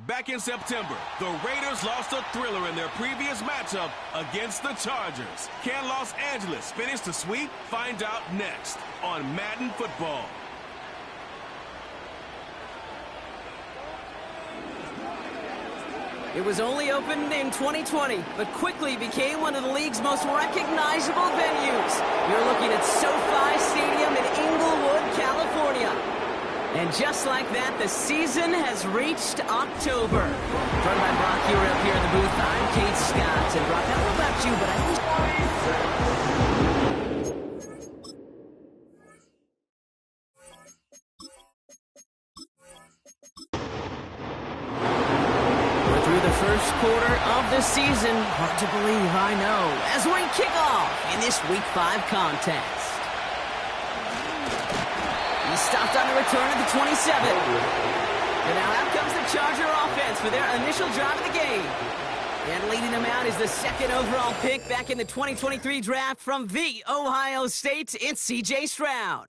Back in September, the Raiders lost a thriller in their previous matchup against the Chargers. Can Los Angeles finish the sweep? Find out next on Madden Football. It was only opened in 2020, but quickly became one of the league's most recognizable venues. You're looking at SoFi Stadium in Inglewood, California. And just like that, the season has reached October. Joined by Brock Huer up here in the booth. I'm Kate Scott. And Brock, I don't know about you, but we're through the first quarter of the season. Hard to believe, I know. As we kick off in this Week 5 contest. He stopped on the return at the 27. And now out comes the Charger offense for their initial drive of the game. And leading them out is the second overall pick back in the 2023 draft from the Ohio State. It's C.J. Stroud.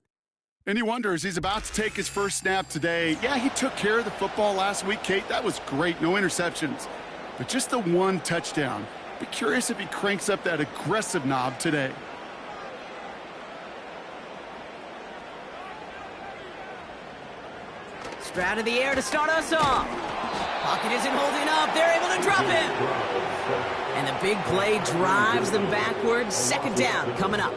And he wonders, he's about to take his first snap today. Yeah, he took care of the football last week, Kate. That was great. No interceptions. But just the one touchdown. Be curious if he cranks up that aggressive knob today. Stroud in the air to start us off. Pocket isn't holding up. They're able to drop him. And the big play drives them backwards. Second down coming up.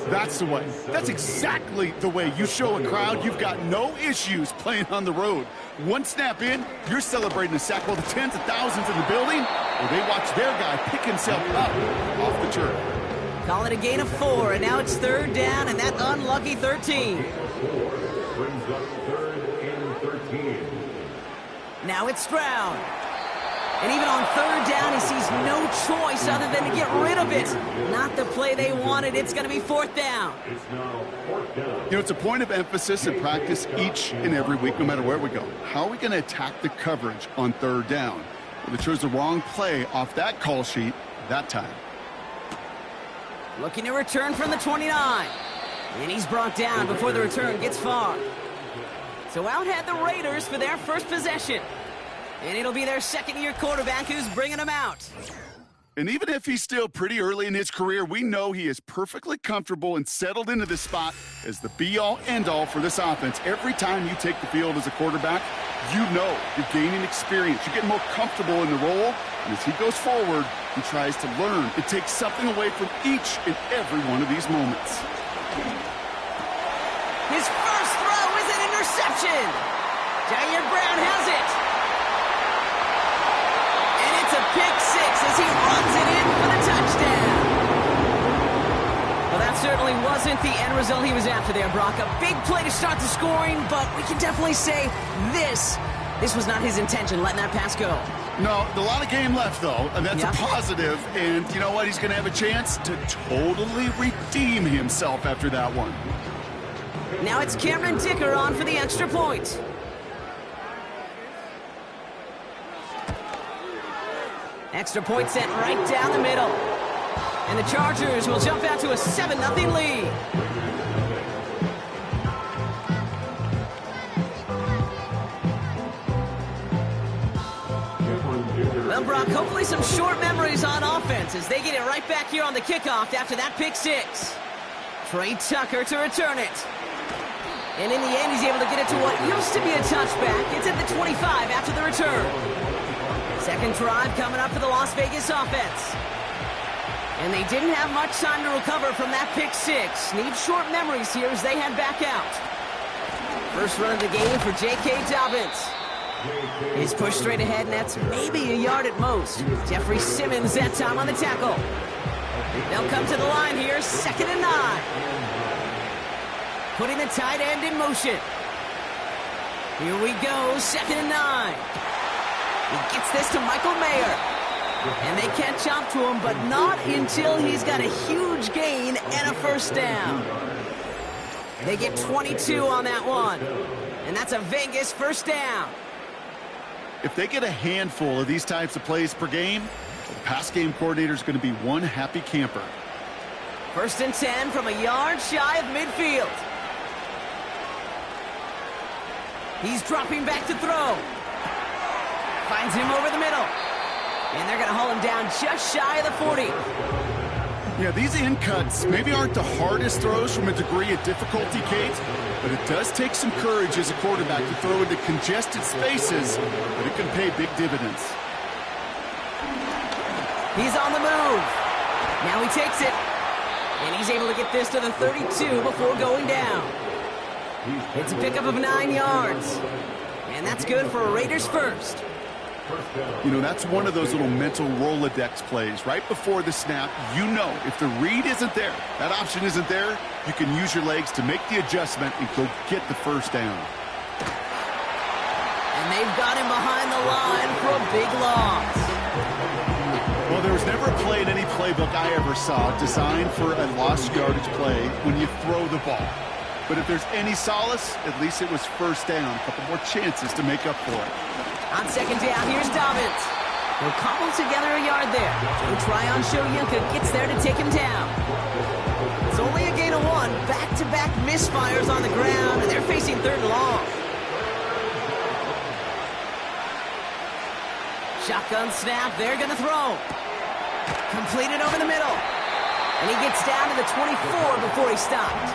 That's the way. That's exactly the way you show a crowd you've got no issues playing on the road. One snap in, you're celebrating a sack while the tens of thousands in the building, or they watch their guy pick himself up off the turf. Call it a gain of 4, and now it's third down, and that unlucky 13. Now it's Stroud. And even on third down, he sees no choice other than to get rid of it. Not the play they wanted. It's going to be fourth down. You know, it's a point of emphasis in practice each and every week, no matter where we go. How are we going to attack the coverage on third down? Well, they chose the wrong play off that call sheet that time. Looking to return from the 29. And he's brought down before the return gets far. So out had the Raiders for their first possession. And it'll be their second-year quarterback who's bringing them out. And even if he's still pretty early in his career, we know he is perfectly comfortable and settled into this spot as the be-all, end-all for this offense. Every time you take the field as a quarterback, you know you're gaining experience. You get more comfortable in the role. And as he goes forward, he tries to learn and take something away from each and every one of these moments. His first throw is an interception. Jair Brown has it. And it's a pick six as he runs it in for the touchdown. Well, that certainly wasn't the end result he was after there, Brock. A big play to start the scoring, but we can definitely say this was not his intention, letting that pass go. No, a lot of game left, though, and that's a positive. And you know what? He's going to have a chance to totally redeem himself after that one. Now it's Cameron Dicker on for the extra point. Extra point sent right down the middle. And the Chargers will jump out to a 7-0 lead. Well, Brock, hopefully some short memories on offense as they get it right back here on the kickoff after that pick six. Trey Tucker to return it. And in the end, he's able to get it to what used to be a touchback. It's at the 25 after the return. Second drive coming up for the Las Vegas offense. And they didn't have much time to recover from that pick six. Need short memories here as they head back out. First run of the game for J.K. Dobbins. He's pushed straight ahead, and that's maybe a yard at most. Jeffrey Simmons that time on the tackle. They'll come to the line here, 2nd and 9. Putting the tight end in motion. Here we go, 2nd and 9. He gets this to Michael Mayer. And they catch up to him, but not until he's got a huge gain and a first down. They get 22 on that one. And that's a Vegas first down. If they get a handful of these types of plays per game, the pass game coordinator is going to be one happy camper. 1st and 10 from a yard shy of midfield. He's dropping back to throw. Finds him over the middle. And they're going to haul him down just shy of the 40. Yeah, these in cuts maybe aren't the hardest throws from a degree of difficulty, Kate, but it does take some courage as a quarterback to throw into congested spaces, but it can pay big dividends. He's on the move. Now he takes it. And he's able to get this to the 32 before going down. It's a pickup of 9 yards. And that's good for a Raiders first. You know, that's one of those little mental Rolodex plays. Right before the snap, you know if the read isn't there, that option isn't there, you can use your legs to make the adjustment and go get the first down. And they've got him behind the line for a big loss. Well, there was never a play in any playbook I ever saw designed for a lost yardage play when you throw the ball. But if there's any solace, at least it was first down. A couple more chances to make up for it. On second down, here's Dobbins. He'll cobble together a yard there. Tryon Shoyinka gets there to take him down. It's only a gain of 1. Back-to-back misfires on the ground, and they're facing 3rd and long. Shotgun snap, they're going to throw. Completed over the middle. And he gets down to the 24 before he stopped.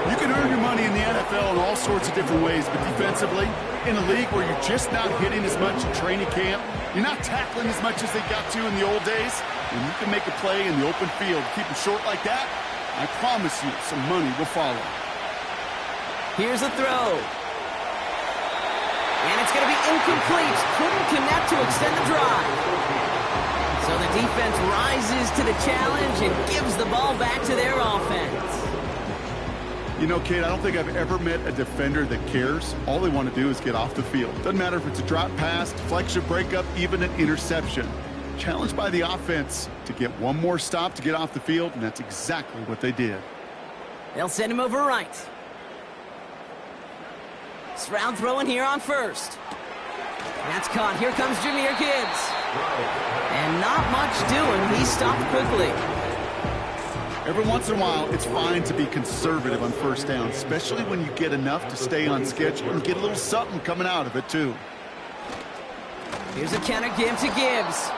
You can earn your money in the NFL in all sorts of different ways, but defensively, in a league where you're just not hitting as much in training camp, you're not tackling as much as they got to in the old days, and you can make a play in the open field. Keep it short like that, I promise you some money will follow. Here's a throw. And it's going to be incomplete. Couldn't connect to extend the drive. So the defense rises to the challenge and gives the ball back to their offense. You know, Kate, I don't think I've ever met a defender that cares. All they want to do is get off the field. Doesn't matter if it's a drop pass, deflection, breakup, even an interception. Challenged by the offense to get one more stop to get off the field, and that's exactly what they did. They'll send him over right. Stroud throwing here on first. That's caught. Here comes Jahmyr Gibbs. And not much doing. He stopped quickly. Every once in a while, it's fine to be conservative on first down, especially when you get enough to stay on schedule and get a little something coming out of it, too. Here's a counter give to Gibbs.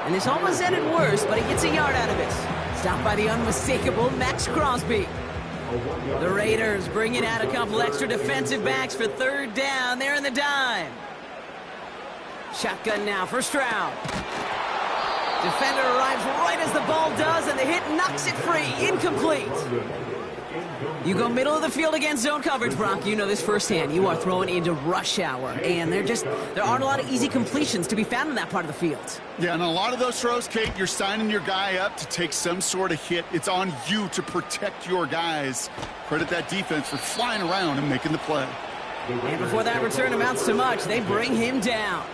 And this almost ended worse, but he gets a yard out of it. Stopped by the unmistakable Max Crosby. The Raiders bringing out a couple extra defensive backs for 3rd down. They're in the dime. Shotgun now for Stroud. Defender arrives right as the ball does, and the hit knocks it free. Incomplete. You go middle of the field against zone coverage, Brock. You know this firsthand. You are throwing into rush hour, and there aren't a lot of easy completions to be found in that part of the field. Yeah, and a lot of those throws, Kate, you're signing your guy up to take some sort of hit. It's on you to protect your guys. Credit that defense for flying around and making the play. And before that return amounts to much, they bring him down.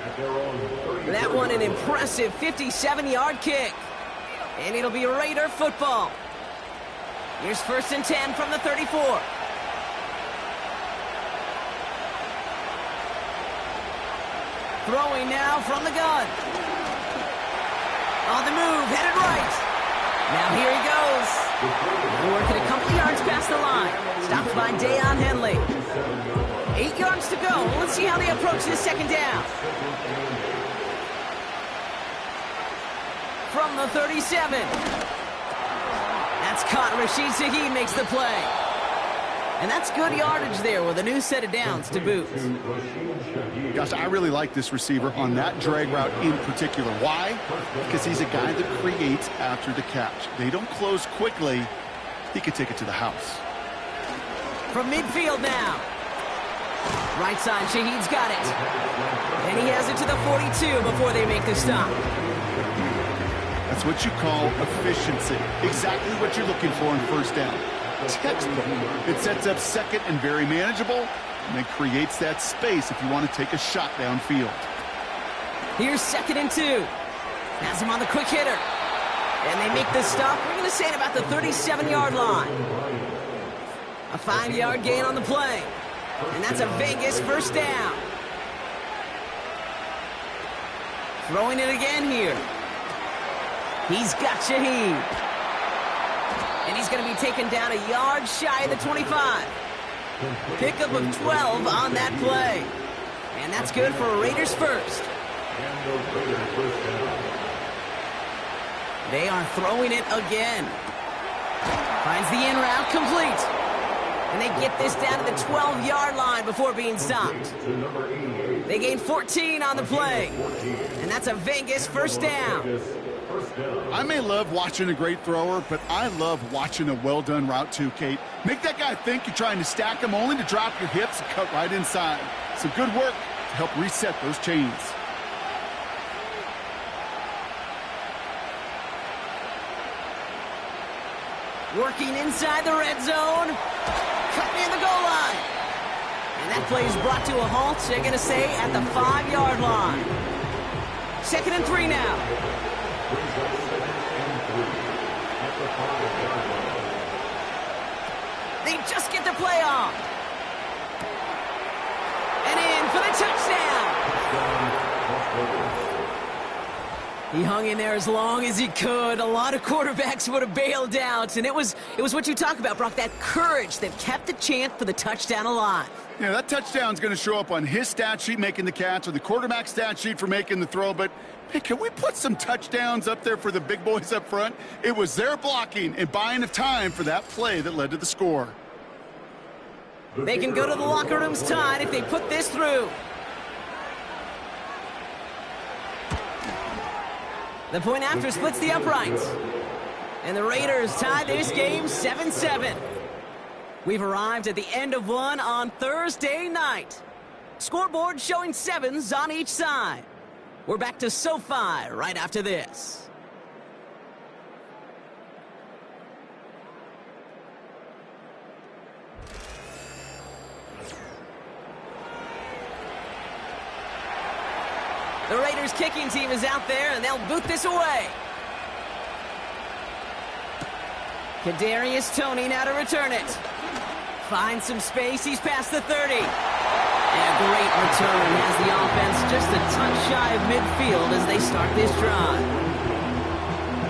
That one an impressive 57-yard kick. And it'll be Raider football. Here's 1st and 10 from the 34. Throwing now from the gun. On the move, headed right. Now here he goes. Working a couple yards past the line. Stopped by Deion Henley. 8 yards to go. Let's see how they approach this 2nd down. From the 37. That's caught. Rashid Shaheed makes the play. And that's good yardage there with a new set of downs to boot. Gosh, I really like this receiver on that drag route in particular. Why? Because he's a guy that creates after the catch. They don't close quickly. He could take it to the house. From midfield now. Right side, Shaheed's got it. And he has it to the 42 before they make the stop. That's what you call efficiency. Exactly what you're looking for in 1st down. Textbook. It sets up 2nd and very manageable, and it creates that space if you want to take a shot downfield. Here's 2nd and 2. Has him on the quick hitter. And they make the stop. We're going to say at about the 37-yard line. A 5-yard gain on the play. And that's a Vegas 1st down. Throwing it again here. He's got Shaheed. And he's going to be taken down a yard shy of the 25. Pickup of 12 on that play. And that's good for a Raiders first. They are throwing it again. Finds the in route complete. And they get this down to the 12-yard line before being stopped. They gain 14 on the play. And that's a Vegas first down. I may love watching a great thrower, but I love watching a well-done route too, Kate. Make that guy think you're trying to stack him only to drop your hips and cut right inside. Some good work to help reset those chains. Working inside the red zone. Cutting in the goal line. And that play is brought to a halt, they're going to say, at the 5-yard line. 2nd and 3 now. They just get the play off. And in for the touchdown. He hung in there as long as he could. A lot of quarterbacks would have bailed out. And it was what you talk about, Brock, that courage that kept the chance for the touchdown alive. Yeah, that touchdown's going to show up on his stat sheet making the catch or the quarterback stat sheet for making the throw. But, hey, can we put some touchdowns up there for the big boys up front? It was their blocking and buying of time for that play that led to the score. They can go to the locker rooms tied if they put this through. The point after splits the uprights. And the Raiders tie this game 7-7. We've arrived at the end of one on Thursday night. Scoreboard showing 7s on each side. We're back to SoFi right after this. The Raiders kicking team is out there, and they'll boot this away. Kadarius Toney now to return it. Finds some space. He's past the 30. And a great return has the offense just a touch shy of midfield as they start this drive.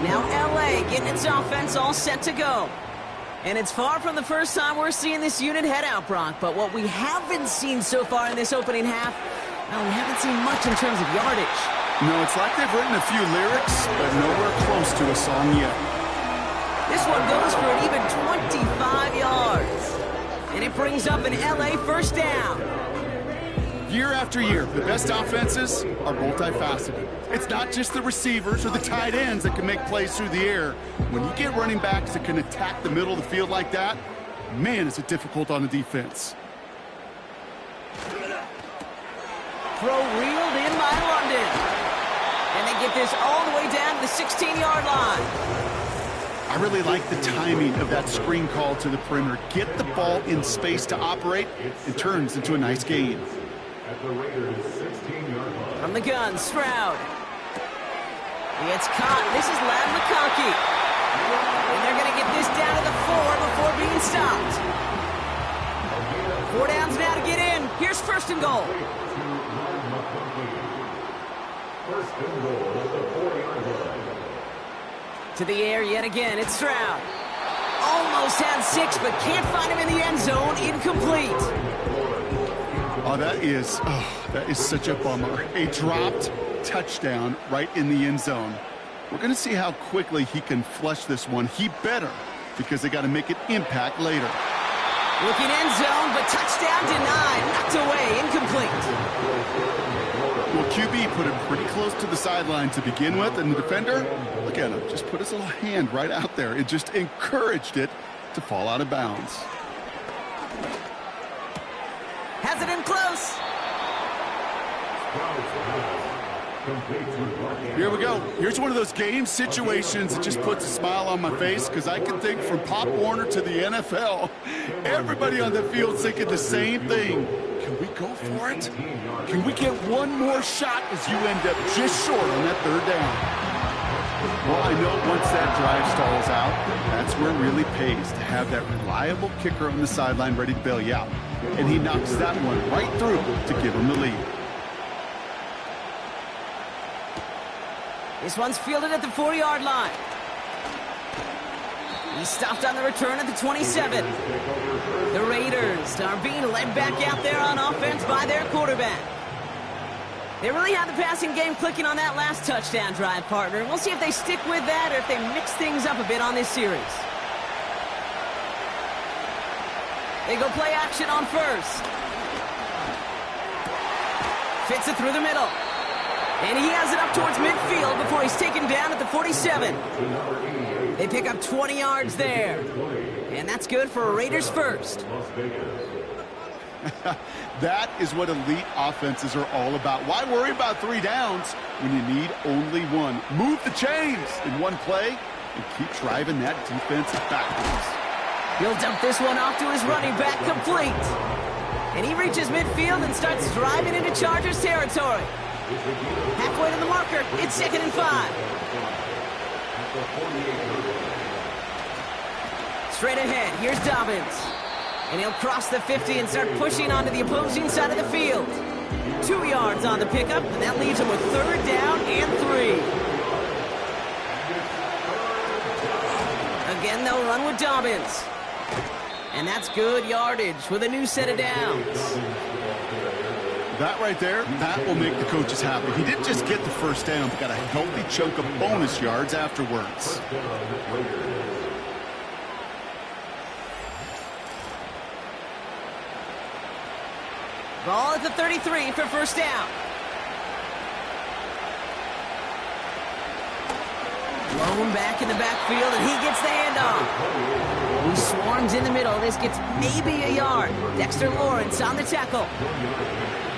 Now LA getting its offense all set to go. And it's far from the first time we're seeing this unit head out, Brock. But what we haven't seen so far in this opening half, well, we haven't seen much in terms of yardage. No, it's like they've written a few lyrics, but nowhere close to a song yet. This one goes for an even 25 yards. And it brings up an LA first down. Year after year, the best offenses are multifaceted. It's not just the receivers or the tight ends that can make plays through the air. When you get running backs that can attack the middle of the field like that, man, is it difficult on the defense. Throw reeled in by London. And they get this all the way down to the 16-yard line. I really like the timing of that screen call to the perimeter. Get the ball in space to operate. It turns into a nice gain. From the gun, Stroud. He gets caught. This is Ladd McConkey. And they're going to get this down to the 4 before being stopped. 4 downs now to get in. Here's 1st and goal. To the air yet again, it's Stroud. Almost had 6, but can't find him in the end zone. Incomplete. Oh, that is such a bummer. A dropped touchdown right in the end zone. We're going to see how quickly he can flush this one. He better, because they got to make an impact later. Looking end zone, but touchdown denied. Knocked away, incomplete. Well, QB put it pretty close to the sideline to begin with, and the defender, look at him, just put his little hand right out there. It just encouraged it to fall out of bounds. Has it in close. Here we go. Here's one of those game situations that just puts a smile on my face, because I can think from Pop Warner to the NFL, everybody on the field thinking the same thing. Can we go for it? Can we get one more shot as you end up just short on that 3rd down? Well, I know once that drive stalls out, that's where it really pays to have that reliable kicker on the sideline ready to bail you out. And he knocks that one right through to give him the lead. This one's fielded at the 4-yard line. He's stopped on the return at the 27. The Raiders are being led back out there on offense by their quarterback. They really had the passing game clicking on that last touchdown drive, partner. We'll see if they stick with that or if they mix things up a bit on this series. They go play action on first. Fits it through the middle. And he has it up towards midfield before he's taken down at the 47. They pick up 20 yards there. And that's good for a Raiders first. That is what elite offenses are all about. Why worry about 3 downs when you need only one? Move the chains in one play and keep driving that defense backwards. He'll dump this one off to his running back, complete. And he reaches midfield and starts driving into Chargers territory. Halfway to the marker, it's 2nd and 5. Straight ahead, here's Dobbins. And he'll cross the 50 and start pushing onto the opposing side of the field. 2 yards on the pickup, and that leaves him with 3rd down and 3. Again, they'll run with Dobbins. And that's good yardage with a new set of downs. That right there, that will make the coaches happy. He didn't just get the 1st down, but got a healthy chunk of bonus yards afterwards. Ball at the 33 for 1st down. Blown back in the backfield, and he gets the handoff. He swarms in the middle. This gets maybe a yard. Dexter Lawrence on the tackle.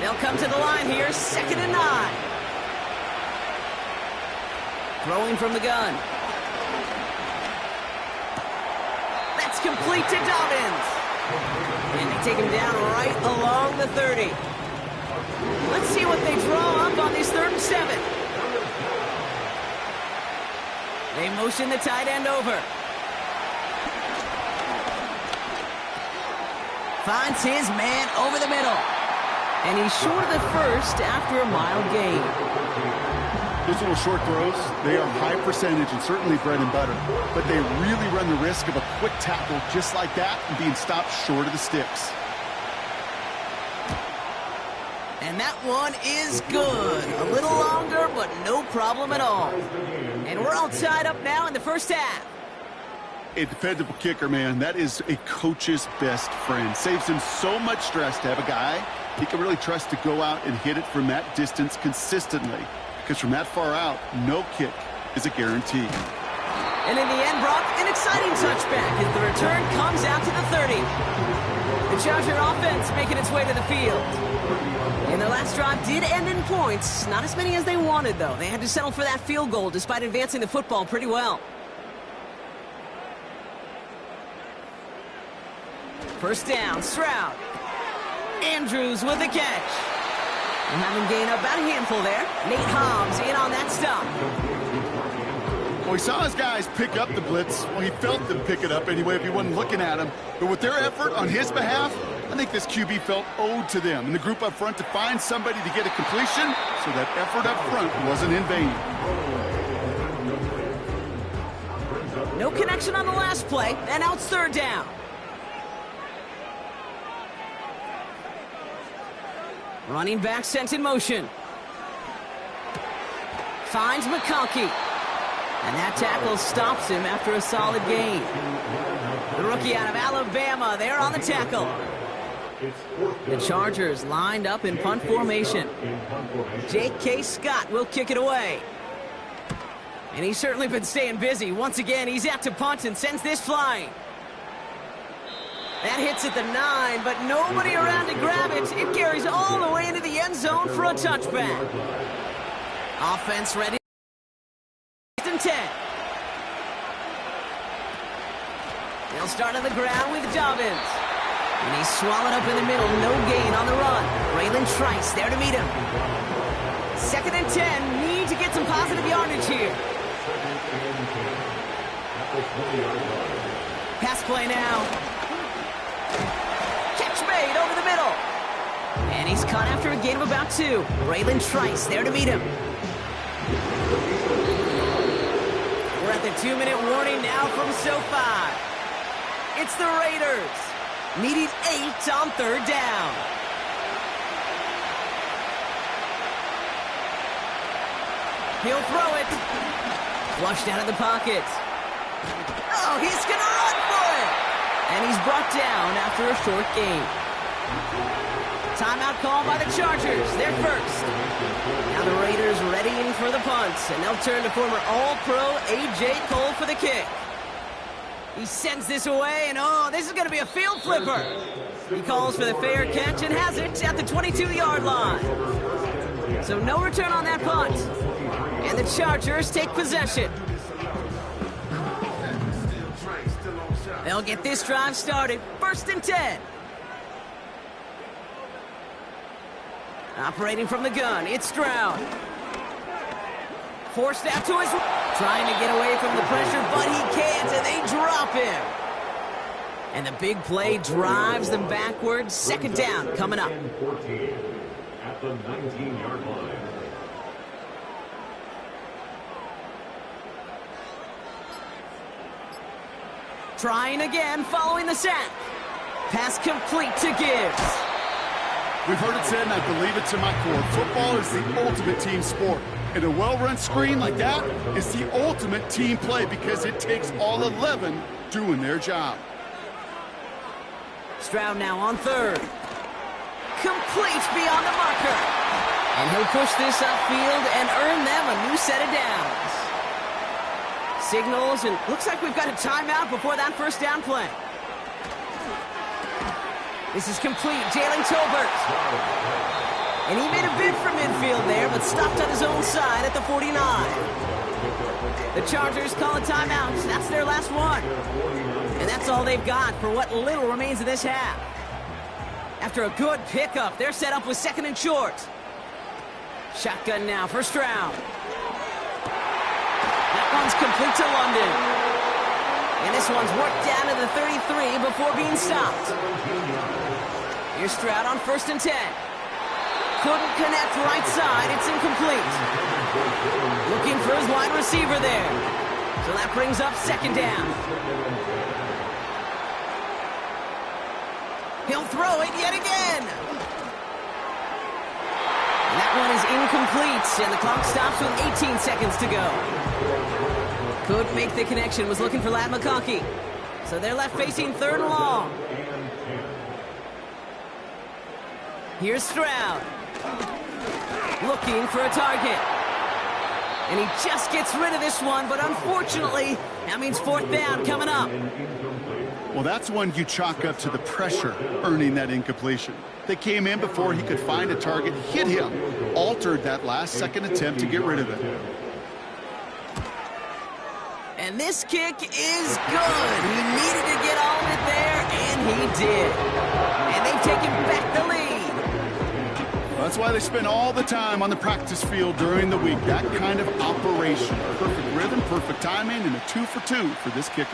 They'll come to the line here, 2nd and 9. Throwing from the gun. That's complete to Dobbins. And they take him down right along the 30. Let's see what they draw up on this 3rd and 7. They motion the tight end over. Finds his man over the middle. And he's short of the 1st after a mild gain. Those little short throws, they are high percentage and certainly bread and butter. But they really run the risk of a quick tackle just like that and being stopped short of the sticks. And that one is good. A little longer, but no problem at all. And we're all tied up now in the 1st half. A dependable kicker, man, that is a coach's best friend. Saves him so much stress to have a guy he can really trust to go out and hit it from that distance consistently. Because from that far out, no kick is a guarantee. And in the end, Brock, an exciting touchback as the return comes out to the 30. The Charger offense making its way to the field. And their last drive did end in points. Not as many as they wanted, though. They had to settle for that field goal despite advancing the football pretty well. 1st down, Stroud. Andrews with the catch. And having gained about a handful there. Nate Hobbs in on that stop. Well, he saw his guys pick up the blitz. Well, he felt them pick it up anyway if he wasn't looking at him. But with their effort on his behalf, I think this QB felt owed to them and the group up front to find somebody to get a completion so that effort up front wasn't in vain. No connection on the last play, and now it's 3rd down. Running back sent in motion. Finds McConkey. And that tackle stops him after a solid gain. The rookie out of Alabama there on the tackle. The Chargers lined up in punt formation. J.K. Scott will kick it away. And he's certainly been staying busy. Once again, he's out to punt and sends this flying. That hits at the 9, but nobody around to grab it. It carries all the way into the end zone for a touchback. Offense ready. 10. They'll start on the ground with Dobbins. And he's swallowed up in the middle. No gain on the run. Braylon Trice there to meet him. 2nd and 10. Need to get some positive yardage here. Pass play now. Catch made over the middle. And he's caught after a gain of about 2. Braylon Trice there to meet him. We're at the 2-minute warning now from SoFi. It's the Raiders. Needing 8 on 3rd down. He'll throw it. Flushed out of the pocket. Oh, he's going to run for it. And he's brought down after a short gain. Timeout called by the Chargers. They're first. Now the Raiders readying for the punts, and they'll turn to former All-Pro A.J. Cole for the kick. He sends this away, and oh, this is going to be a field flipper. He calls for the fair catch and has it at the 22-yard line. So no return on that punt. And the Chargers take possession. They'll get this drive started. 1st and 10. Operating from the gun, it's Stroud. Forced out to his... Trying to get away from the pressure, but he can't, and they drop him. And the big play drives them backwards. 2nd down coming up. At the 19-yard line. Trying again, following the sack. Pass complete to Gibbs. We've heard it said, and I believe it to my core, football is the ultimate team sport. And a well-run screen like that is the ultimate team play because it takes all 11 doing their job. Stroud now on 3rd. Complete beyond the marker. And he'll push this upfield and earn them a new set of downs. Signals, and looks like we've got a timeout before that 1st down play. This is complete. Jalen Tolbert. And he made a bid for midfield there, but stopped on his own side at the 49. The Chargers call a timeout. That's their last one. And that's all they've got for what little remains of this half. After a good pickup, they're set up with 2nd and short. Shotgun now for Stroud. That one's complete to London. And this one's worked down to the 33 before being stopped. Here's Stroud on 1st and 10. Couldn't connect right side. It's incomplete. Looking for his wide receiver there. So that brings up 2nd down. He'll throw it yet again. And that one is incomplete, and the clock stops with 18 seconds to go. Couldn't make the connection. Was looking for Ladd McConkey. So they're left facing 3rd and long. Here's Stroud. Looking for a target. And he just gets rid of this one, but unfortunately, that means 4th down coming up. Well, that's one you chalk up to the pressure earning that incompletion. They came in before he could find a target, hit him, altered that last-second attempt to get rid of it. And this kick is good. He needed to get all of it there, and he did. And they've taken back the lead. That's why they spend all the time on the practice field during the week. That kind of operation. Perfect rhythm, perfect timing, and a 2 for 2 for this kicker.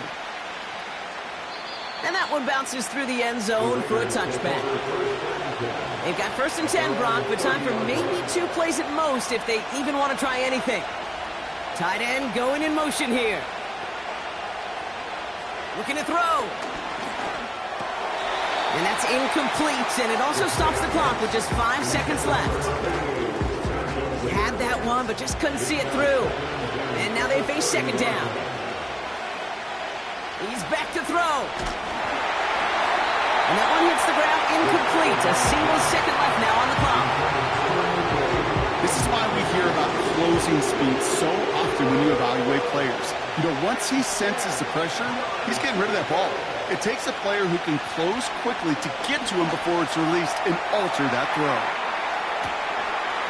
And that one bounces through the end zone for a touchback. They've got 1st and 10, Brock, but time for maybe 2 plays at most if they even want to try anything. Tight end going in motion here. Looking to throw. And that's incomplete, and it also stops the clock with just 5 seconds left. Had that one, but just couldn't see it through. And now they face 2nd down. He's back to throw. And that one hits the ground incomplete. A single second left now on the clock. This is why we hear about closing speed so often when you evaluate players. You know, once he senses the pressure, he's getting rid of that ball. It takes a player who can close quickly to get to him before it's released and alter that throw.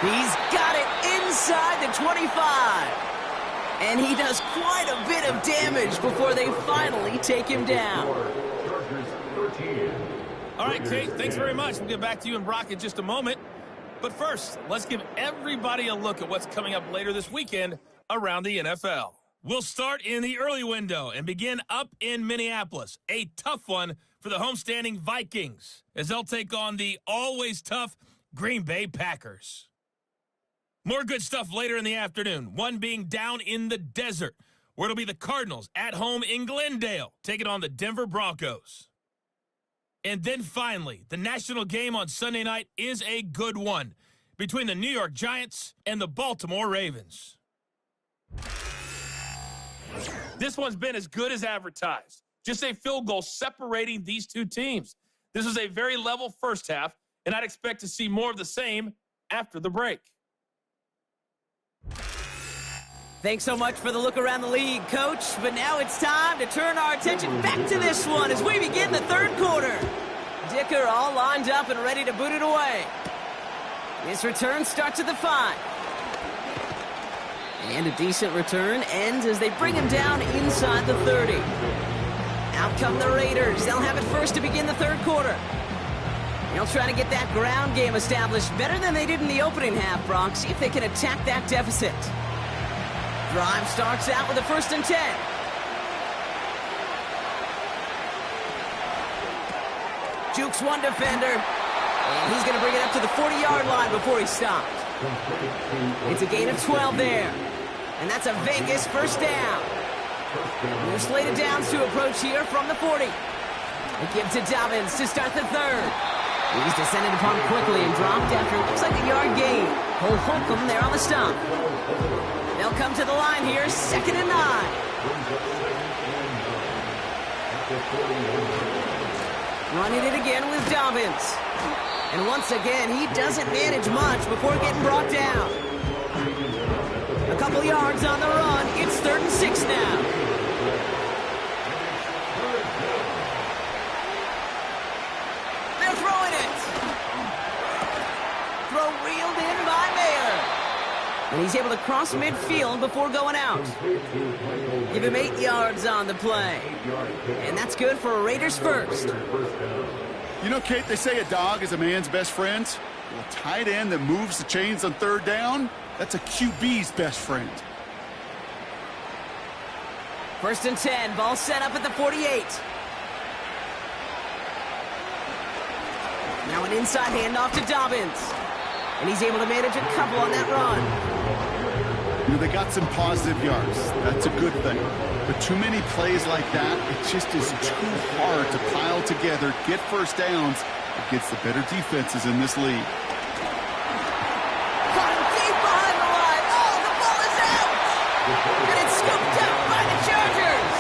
He's got it inside the 25. And he does quite a bit of damage before they finally take him down. All right, Kate, thanks very much. We'll get back to you and Brock in just a moment. But first, let's give everybody a look at what's coming up later this weekend around the NFL. We'll start in the early window and begin up in Minneapolis. A tough one for the homestanding Vikings as they'll take on the always tough Green Bay Packers. More good stuff later in the afternoon, one being down in the desert, where it'll be the Cardinals at home in Glendale, taking on the Denver Broncos. And then finally, the national game on Sunday night is a good one between the New York Giants and the Baltimore Ravens. This one's been as good as advertised. Just a field goal separating these two teams. This was a very level first half, and I'd expect to see more of the same after the break. Thanks so much for the look around the league, Coach. But now it's time to turn our attention back to this one as we begin the third quarter. Dicker all lined up and ready to boot it away. This return starts at the 5. And a decent return ends as they bring him down inside the 30. Out come the Raiders. They'll have it first to begin the third quarter. They'll try to get that ground game established better than they did in the opening half, Brock. See if they can attack that deficit. Drive starts out with a 1st and 10. Jukes one defender. And he's going to bring it up to the 40-yard line before he stopped. It's a gain of 12 there. And that's a Vegas first down. New slated downs to approach here from the 40. They give to Dobbins to start the third. He's descended upon quickly and dropped after it looks like a yard gain. Cole Holcomb there on the stop. They'll come to the line here, 2nd and 9. Running it again with Dobbins. And once again, he doesn't manage much before getting brought down. A couple yards on the run. It's 3rd and 6 now. They're throwing it. Throw reeled in by Mayer. And he's able to cross midfield before going out. Give him 8 yards on the play. And that's good for a Raiders first. You know, Kate, they say a dog is a man's best friend. Well, a tight end that moves the chains on 3rd down, that's a QB's best friend. 1st and 10, ball set up at the 48. Now an inside handoff to Dobbins. And he's able to manage a couple on that run. You know, they got some positive yards. That's a good thing. But too many plays like that, it just is too hard to pile together, get first downs against the better defenses in this league. Caught him deep behind the line. Oh, the ball is out! And it's scooped up by the Chargers.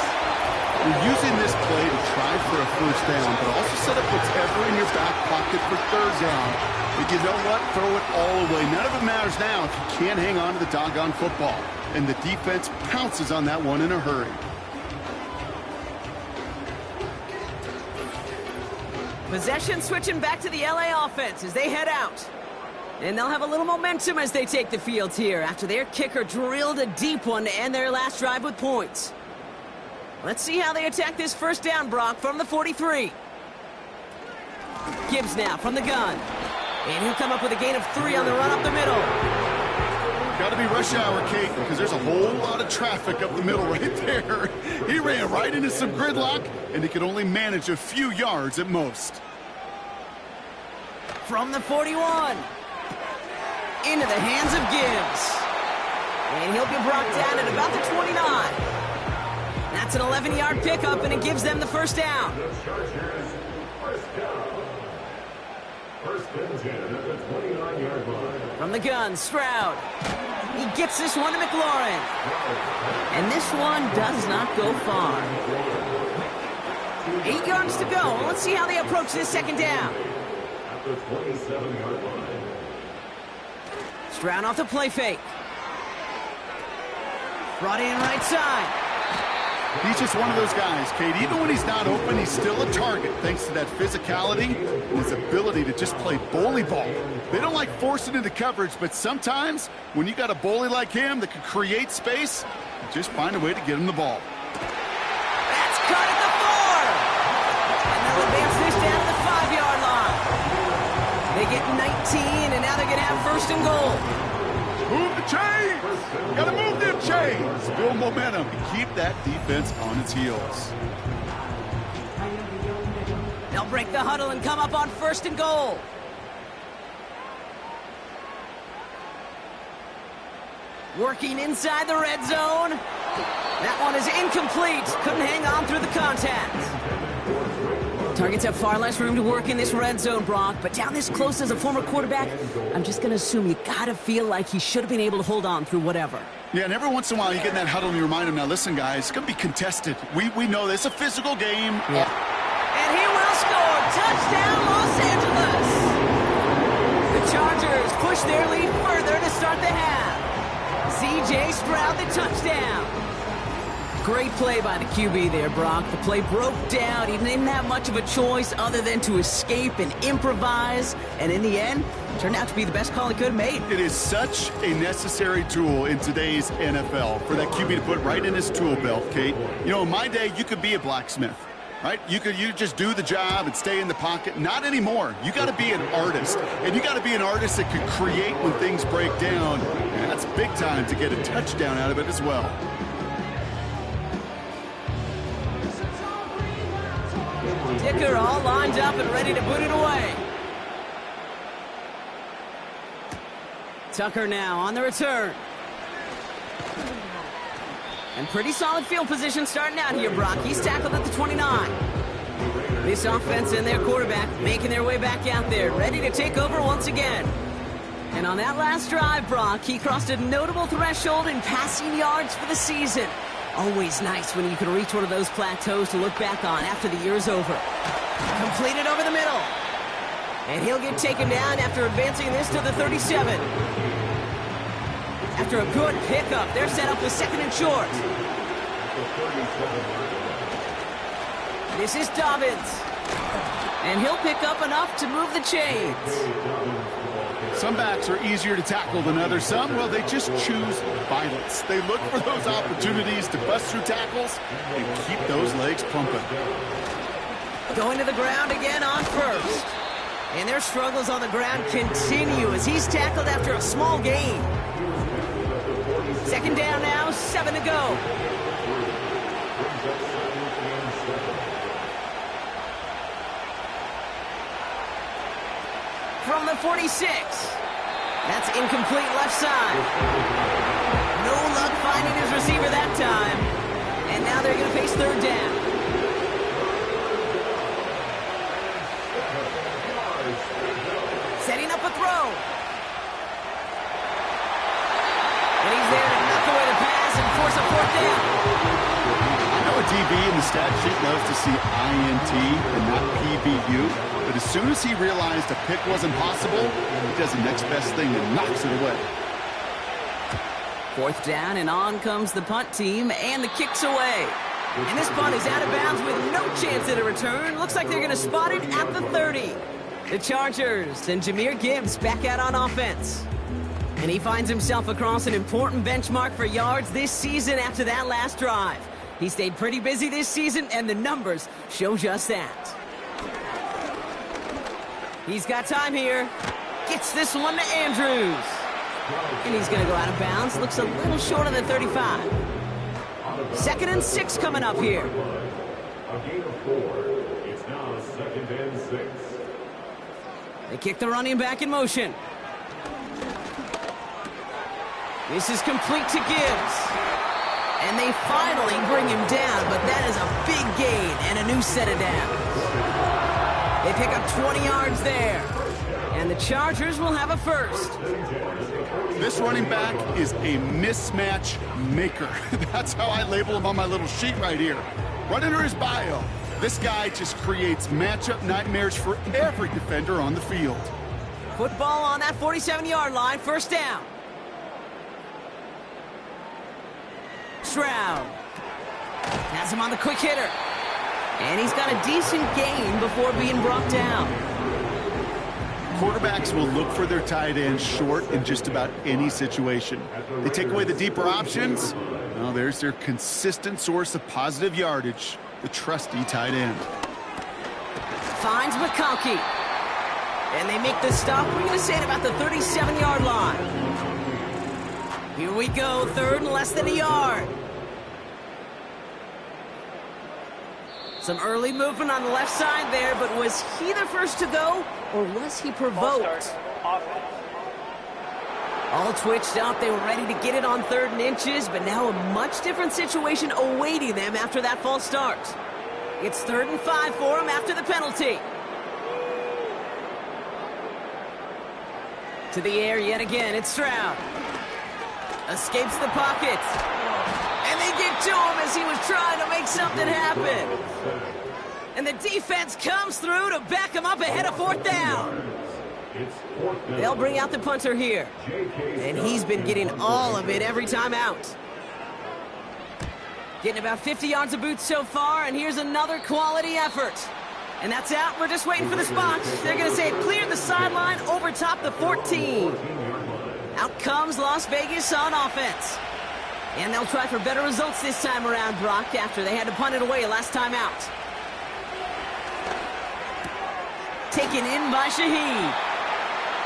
You're using this play to try for a first down, but also set up whatever in your back pocket for 3rd down. But you know what? Throw it all away. None of it matters now if you can't hang on to the doggone football. And the defense pounces on that one in a hurry. Possession switching back to the LA offense as they head out. And they'll have a little momentum as they take the field here after their kicker drilled a deep one to end their last drive with points. Let's see how they attack this first down, Brock, from the 43. Gibbs now from the gun. And he'll come up with a gain of 3 on the run up the middle. Got to be rush hour, Kate, because there's a whole lot of traffic up the middle right there. He ran right into some gridlock, and he could only manage a few yards at most. From the 41. Into the hands of Gibbs. And he'll be brought down at about the 29. That's an 11-yard pickup, and it gives them the first down. From the gun, Stroud. He gets this one to McLaurin. And this one does not go far. 8 yards to go. Let's see how they approach this second down. At the 27-yard line. Stroud off the play fake. Brought in right side. He's just one of those guys, Kate. Even when he's not open, he's still a target thanks to that physicality and his ability to just play bully ball. They don't like forcing into coverage, but sometimes when you got a bully like him that can create space, you just find a way to get him the ball. That's cut at the 4. And they'll advance this down to the 5-yard line. They get 19, and now they're going to have 1st and goal. Move the chains! Gotta move them chains! Build momentum and keep that defense on its heels. They'll break the huddle and come up on 1st and goal. Working inside the red zone. That one is incomplete. Couldn't hang on through the contact. Targets have far less room to work in this red zone, Brock, but down this close as a former quarterback, I'm just going to assume you got to feel like he should have been able to hold on through whatever. Yeah, and every once in a while you get in that huddle and you remind him, now listen, guys, it's going to be contested. We know this. It's a physical game. Yeah. And he will score. Touchdown, Los Angeles. The Chargers push their lead further to start the half. C.J. Stroud, the touchdown. Great play by the QB there, Brock. The play broke down. He didn't have much of a choice other than to escape and improvise. And in the end, turned out to be the best call he could have made. It is such a necessary tool in today's NFL for that QB to put right in his tool belt, Kate. You know, in my day, you could be a blacksmith, right? You just do the job and stay in the pocket. Not anymore. You got to be an artist. And you got to be an artist that can create when things break down. And that's big time to get a touchdown out of it as well. Dicker all lined up and ready to boot it away. Tucker now on the return. And pretty solid field position starting out here, Brock. He's tackled at the 29. This offense and their quarterback making their way back out there, ready to take over once again. And on that last drive, Brock, he crossed a notable threshold in passing yards for the season. Always nice when you can reach one of those plateaus to look back on after the year's over. Completed over the middle. And he'll get taken down after advancing this to the 37. After a good pickup, they're set up with second and short. This is Dobbins. And he'll pick up enough to move the chains. Some backs are easier to tackle than others. Some, well, they just choose violence. They look for those opportunities to bust through tackles and keep those legs pumping. Going to the ground again on first. And their struggles on the ground continue as he's tackled after a small gain. Second down now, 7 to go. From the 46. That's incomplete left side. No luck finding his receiver that time. And now they're going to face third down. Setting up a throw. And he's there to knock away the pass and force a fourth down. I know a DB in the stat sheet loves to see INT and not PBU. But as soon as he realized a pick wasn't possible, he does the next best thing and knocks it away. Fourth down, and on comes the punt team, and the kick's away. And this punt is out of bounds with no chance at a return. Looks like they're going to spot it at the 30. The Chargers and Jahmyr Gibbs back out on offense. And he finds himself across an important benchmark for yards this season after that last drive. He stayed pretty busy this season, and the numbers show just that. He's got time here. Gets this one to Andrews. And he's going to go out of bounds. Looks a little short of the 35. 2nd and 6 coming up here. A gain of 4. It's now 2nd and 6. They kick the running back in motion. This is complete to Gibbs. And they finally bring him down, but that is a big gain and a new set of downs. They pick up 20 yards there. And the Chargers will have a first. This running back is a mismatch maker. That's how I label him on my little sheet right here. Right under his bio. This guy just creates matchup nightmares for every defender on the field. Football on that 47-yard line. First down. Stroud has him on the quick hitter. And he's got a decent gain before being brought down. Quarterbacks will look for their tight end short in just about any situation. They take away the deeper options. Well, there's their consistent source of positive yardage, the trusty tight end. Finds McConkey. And they make the stop. We're going to say at about the 37-yard line. Here we go, 3rd and less than a yard. Some early movement on the left side there, but was he the first to go, or was he provoked? All twitched up, they were ready to get it on 3rd and inches, but now a much different situation awaiting them after that false start. It's 3rd and 5 for him after the penalty. To the air yet again, it's Stroud. Escapes the pocket. And they get to him as he was trying to make something happen. And the defense comes through to back him up ahead of 4th down. They'll bring out the punter here. And he's been getting all of it every time out. Getting about 50 yards of boots so far, and here's another quality effort. And that's out. We're just waiting for the spot. They're going to say it cleared the sideline over top the 14. Out comes Las Vegas on offense. And they'll try for better results this time around, Brock, after they had to punt it away last time out. Taken in by Shaheed.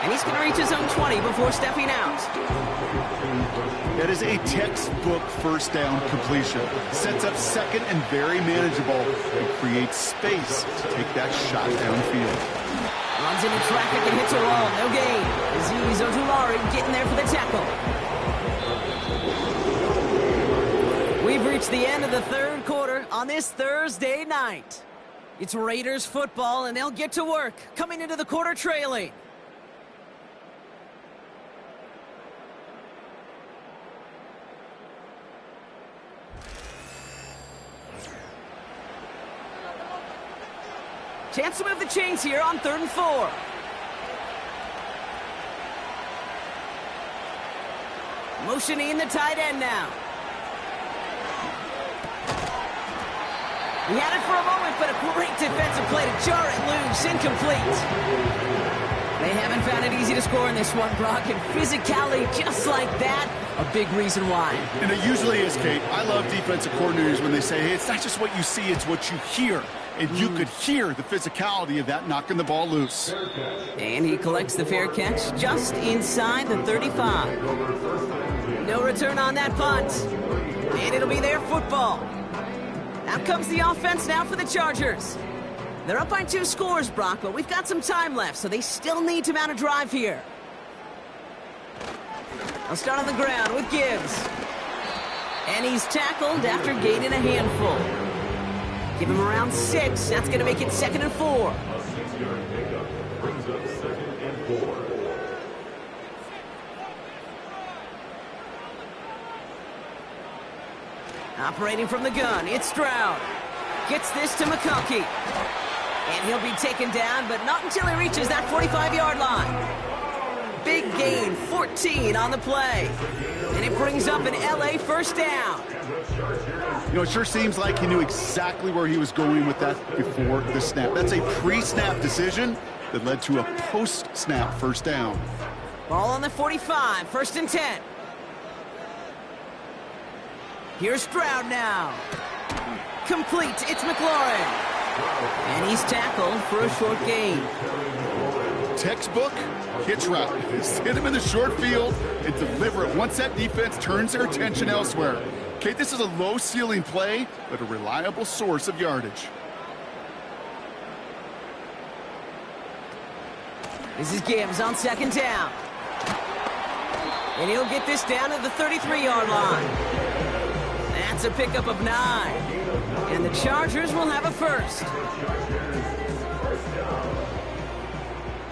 And he's going to reach his own 20 before stepping out. That is a textbook first down completion. Sets up second and very manageable. It creates space to take that shot downfield. Runs into traffic and hits a wall. No gain. Azeez Ojulari getting there for the tackle. We've reached the end of the 3rd quarter on this Thursday night. It's Raiders football, and they'll get to work, coming into the quarter trailing. Chance to move the chains here on 3rd and 4. Motioning the tight end now. He had it for a moment, but a great defensive play to jar it loose. Incomplete. They haven't found it easy to score in this one, Brock, and physicality just like that, a big reason why. And it usually is, Kate. I love defensive coordinators when they say, hey, it's not just what you see, it's what you hear. And you could hear the physicality of that knocking the ball loose. And he collects the fair catch just inside the 35. No return on that punt. And it'll be their football. Out comes the offense now for the Chargers. They're up by 2 scores, Brock, but we've got some time left, so they still need to mount a drive here. I'll start on the ground with Gibbs. And he's tackled after gaining a handful. Give him around 6. That's going to make it 2nd and 4. A 6-yard pickup brings up 2nd and 4. Operating from the gun, it's Stroud. Gets this to McConkey. And he'll be taken down, but not until he reaches that 45-yard line. Big gain, 14 on the play. And it brings up an LA first down. You know, it sure seems like he knew exactly where he was going with that before the snap. That's a pre-snap decision that led to a post-snap first down. Ball on the 45, 1st and 10. Here's Stroud now. Complete, it's McLaurin. And he's tackled for a short gain. Textbook hitch route. Hit him in the short field and deliver it once that defense turns their attention elsewhere. Okay, this is a low-ceiling play, but a reliable source of yardage. This is Gibbs on 2nd down. And he'll get this down to the 33-yard line. That's a pickup of 9. And the Chargers will have a first.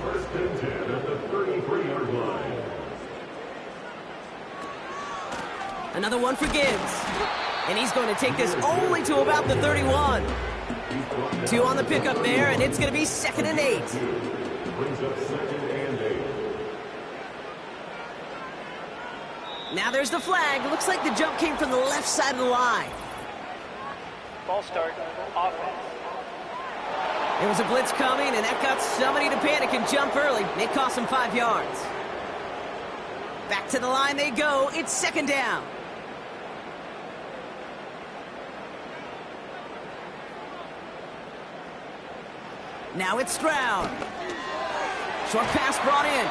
First and 10 at the 33-yard line. Another one for Gibbs. And he's going to take this only to about the 31. 2 on the pickup there, and it's going to be 2nd and 8. Brings up 2nd and 8. Now there's the flag. Looks like the jump came from the left side of the line. Ball start, offense. There was a blitz coming, and that got somebody to panic and jump early. It cost them 5 yards. Back to the line they go. It's 2nd down. Now it's Stroud. Short pass brought in.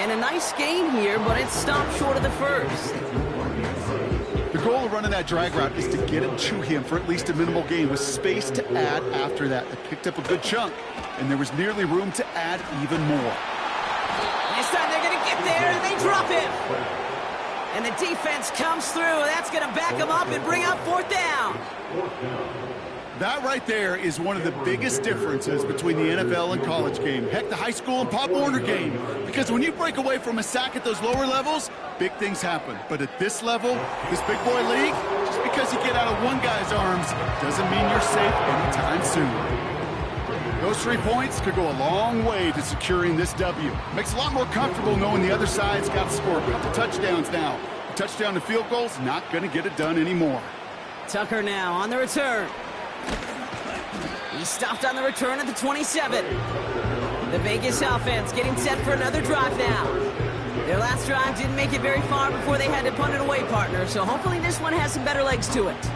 And a nice gain here, but it's stopped short of the first. The goal of running that drag route is to get it to him for at least a minimal gain with space to add after that. They picked up a good chunk, and there was nearly room to add even more. This time they're going to get there, and they drop him. And the defense comes through, and that's going to back them up and bring up 4th down. That right there is one of the biggest differences between the NFL and college game. Heck, the high school and Pop Warner game. Because when you break away from a sack at those lower levels, big things happen. But at this level, this big boy league, just because you get out of one guy's arms doesn't mean you're safe anytime soon. Those 3 points could go a long way to securing this W. Makes it a lot more comfortable knowing the other side's got to score a couple touchdowns now. A touchdown to field goal's not going to get it done anymore. Tucker now on the return. He stopped on the return at the 27. The Vegas offense getting set for another drive now. Their last drive didn't make it very far before they had to punt it away, partner, so hopefully this one has some better legs to it.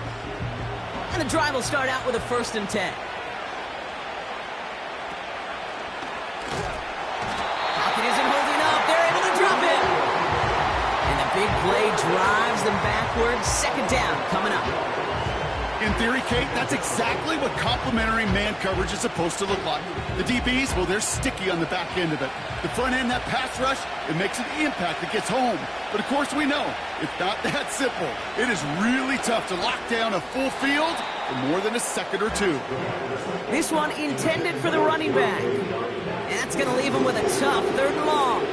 And the drive will start out with a 1st and 10. Pocket isn't holding up. They're able to drop it. And the big play drives them backwards. 2nd down coming up. In theory, Kate, that's exactly what complementary man coverage is supposed to look like. The DBs, well, they're sticky on the back end of it. The front end, that pass rush, it makes an impact that gets home. But of course we know, it's not that simple. It is really tough to lock down a full field for more than a second or two. This one intended for the running back. And that's going to leave him with a tough 3rd and long.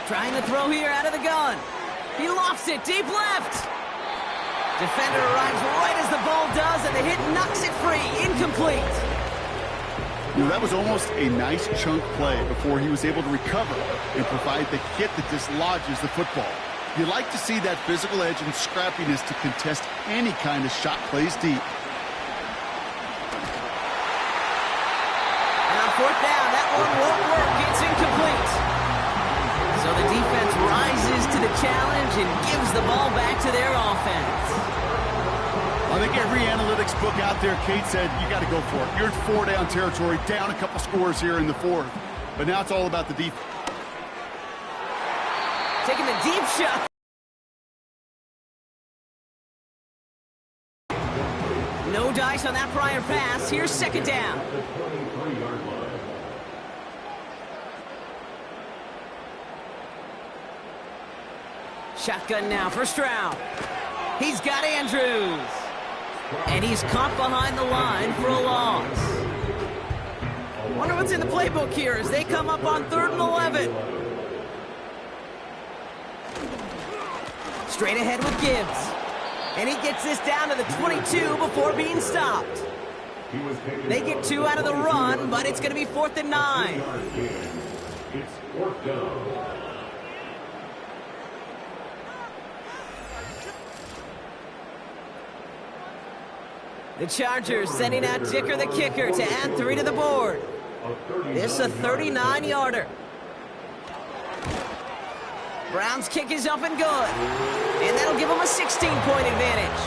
Trying to throw here out of the gun. He lofts it deep left. Defender arrives right as the ball does, and the hit knocks it free. Incomplete. You know, that was almost a nice chunk play before he was able to recover and provide the hit that dislodges the football. You like to see that physical edge and scrappiness to contest any kind of shot plays deep. And on 4th down, that one won't work. It's incomplete. So the defense rises to the challenge and gives the ball back to their offense. I think every analytics book out there, Kate, said you got to go for it. You're in 4-down territory, down a couple scores here in the 4th. But now it's all about the defense. Taking the deep shot. No dice on that prior pass. Here's 2nd down. Shotgun now for Stroud. He's got Andrews. And he's caught behind the line for a loss. Wonder what's in the playbook here as they come up on 3rd and 11. Straight ahead with Gibbs. And he gets this down to the 22 before being stopped. They get 2 out of the run, but it's going to be 4th and 9. It's 4th down. The Chargers sending out Dicker the kicker to add 3 to the board. This is a 39-yarder. Brown's kick is up and good. And that'll give them a 16-point advantage.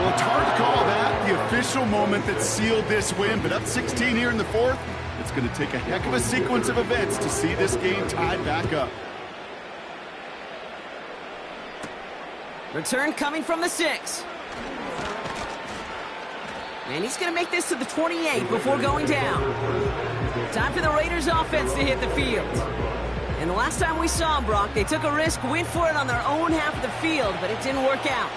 Well, it's hard to call that the official moment that sealed this win, but up 16 here in the 4th, it's going to take a heck of a sequence of events to see this game tied back up. Return coming from the 6. And he's going to make this to the 28 before going down. Time for the Raiders offense to hit the field. And the last time we saw them, Brock, they took a risk, went for it on their own half of the field, but it didn't work out.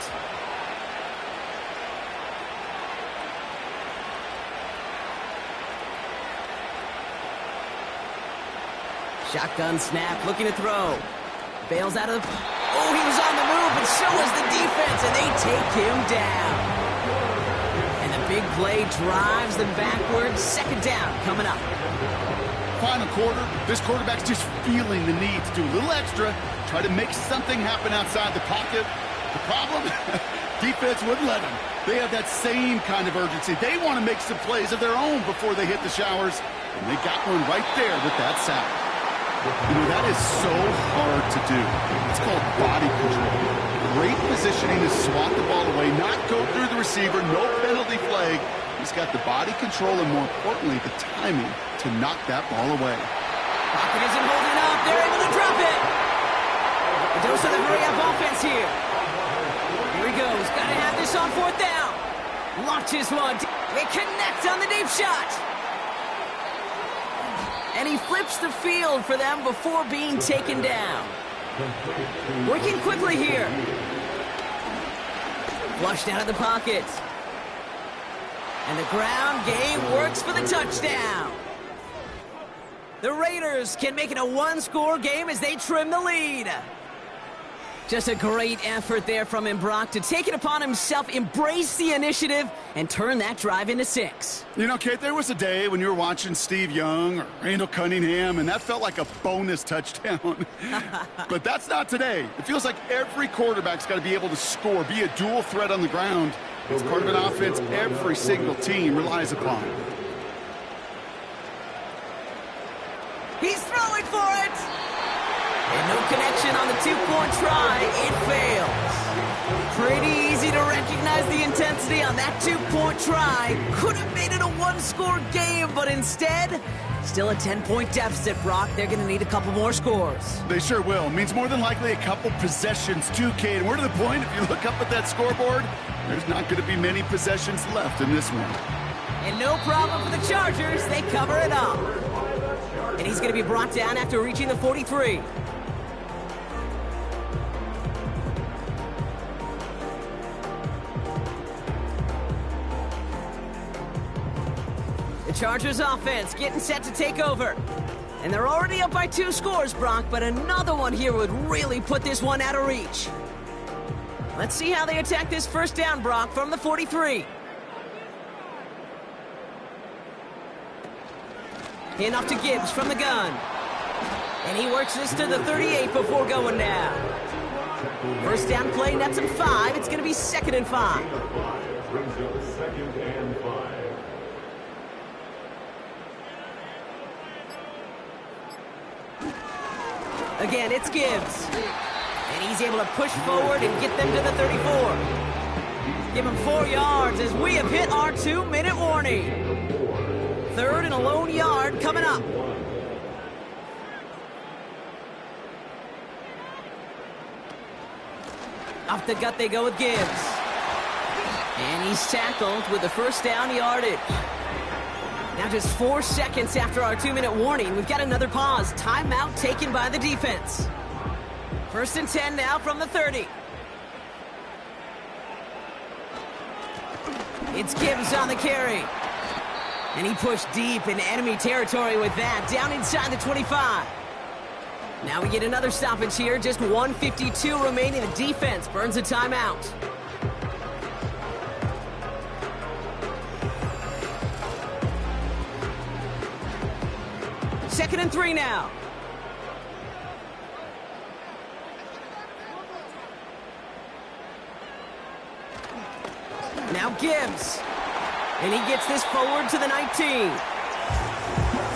Shotgun snap, looking to throw. Bails out of the... Oh, he was on the move, but so was the defense, and they take him down. Big play drives them backwards. 2nd down coming up. Final quarter, this quarterback's just feeling the need to do a little extra, try to make something happen outside the pocket. The problem? Defense wouldn't let them. They have that same kind of urgency. They want to make some plays of their own before they hit the showers, and they got one right there with that sack. You know, that is so hard to do. It's called body control. Great positioning to swat the ball away, not go through the receiver, no penalty flag. He's got the body control and, more importantly, the timing to knock that ball away. Pocket isn't holding up. They're able to drop it. A dose of the hurry-up offense here. Here he goes. Got to have this on 4th down. Launches one. They connect on the deep shot. And he flips the field for them before being taken down. Working quickly here. Flushed out of the pocket. And the ground game works for the touchdown. The Raiders can make it a one-score game as they trim the lead. Just a great effort there from him, Brock, to take it upon himself, embrace the initiative, and turn that drive into 6. You know, Kate, there was a day when you were watching Steve Young or Randall Cunningham, and that felt like a bonus touchdown. But that's not today. It feels like every quarterback's got to be able to score, be a dual threat on the ground. It's part of an offense every single team relies upon. He's throwing for it! And no connection on the two-point try. It fails. Pretty easy to recognize the intensity on that two-point try. Could have made it a one-score game, but instead, still a 10-point deficit, Brock. They're going to need a couple more scores. They sure will. Means more than likely a couple possessions too, Kate. And we're to the point, if you look up at that scoreboard, there's not going to be many possessions left in this one. And no problem for the Chargers. They cover it up. And he's going to be brought down after reaching the 43. The Chargers offense getting set to take over. And they're already up by 2 scores, Brock, but another one here would really put this one out of reach. Let's see how they attack this first down, Brock, from the 43. In off to Gibbs from the gun. And he works this to the 38 before going down. First down play, nets him 5. It's going to be 2nd and 5. Brings up 2nd and 5. Again, it's Gibbs. And he's able to push forward and get them to the 34. Give him 4 yards as we have hit our 2-minute warning. 3rd and a lone yard coming up. Off the gut they go with Gibbs. And he's tackled with the first down yardage. Now just 4 seconds after our 2-minute warning, we've got another pause. Timeout taken by the defense. 1st and 10 now from the 30. It's Gibbs on the carry. And he pushed deep in enemy territory with that, down inside the 25. Now we get another stoppage here, just 1:52 remaining. The defense burns a timeout. Second and 3 now. Now Gibbs. And he gets this forward to the 19.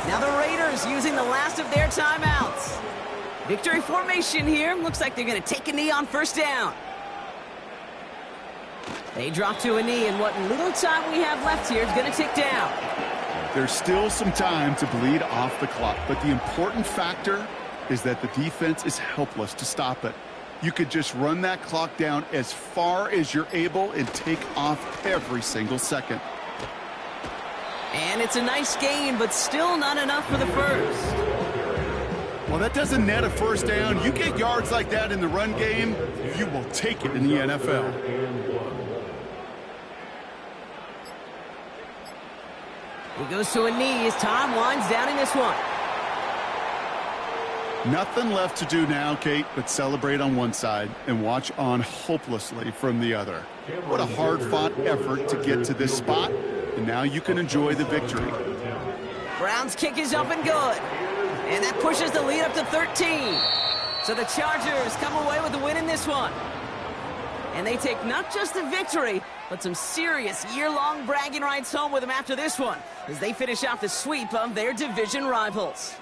Now the Raiders using the last of their timeouts. Victory formation here. Looks like they're going to take a knee on first down. They drop to a knee, and what little time we have left here is going to tick down. There's still some time to bleed off the clock, but the important factor is that the defense is helpless to stop it. You could just run that clock down as far as you're able and take off every single second. And it's a nice gain, but still not enough for the first. Well, that doesn't net a first down. You get yards like that in the run game, you will take it in the NFL. He goes to a knee as time winds down in this one. Nothing left to do now, Kate, but celebrate on one side and watch on hopelessly from the other. What a hard-fought effort to get to this spot, and now you can enjoy the victory. Brown's kick is up and good. And that pushes the lead up to 13. So the Chargers come away with the win in this one. And they take not just the victory, but some serious year-long bragging rights home with them after this one, as they finish off the sweep of their division rivals.